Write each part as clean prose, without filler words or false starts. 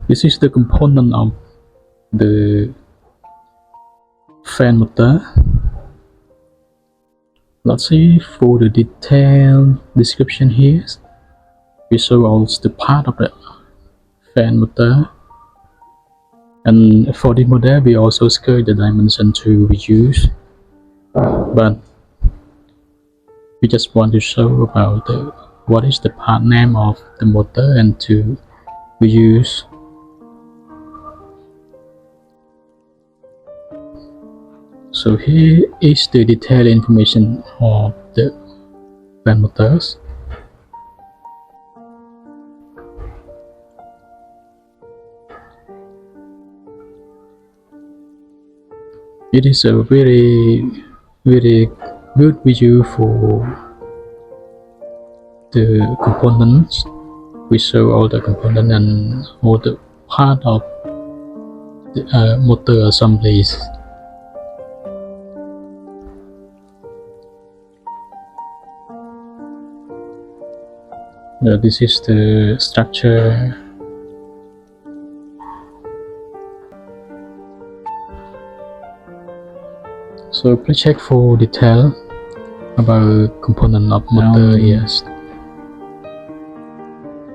This is the component of the fan motor. Let's see for the detailed description here. We show all the part of the fan motor, and for the model we also scale the dimension to reduce, but we just want to show about what is the part name of the motor and to reuse. So here is the detailed information of the fan motors. It is a very good view for the components. We show all the components and all the part of the motor assemblies. This is the structure. So please check for detail about component of motor. Yes,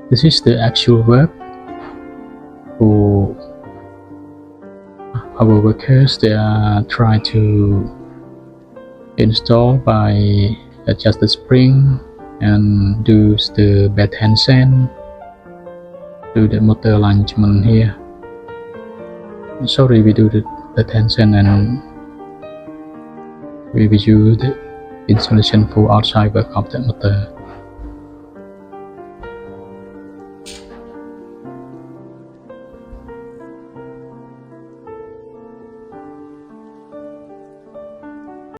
this is the actual work for our workers. They are trying to install by adjust the spring and do the bed tension, do the motor alignment here. Sorry, we do the tension and we use the installation for outside work of the motor.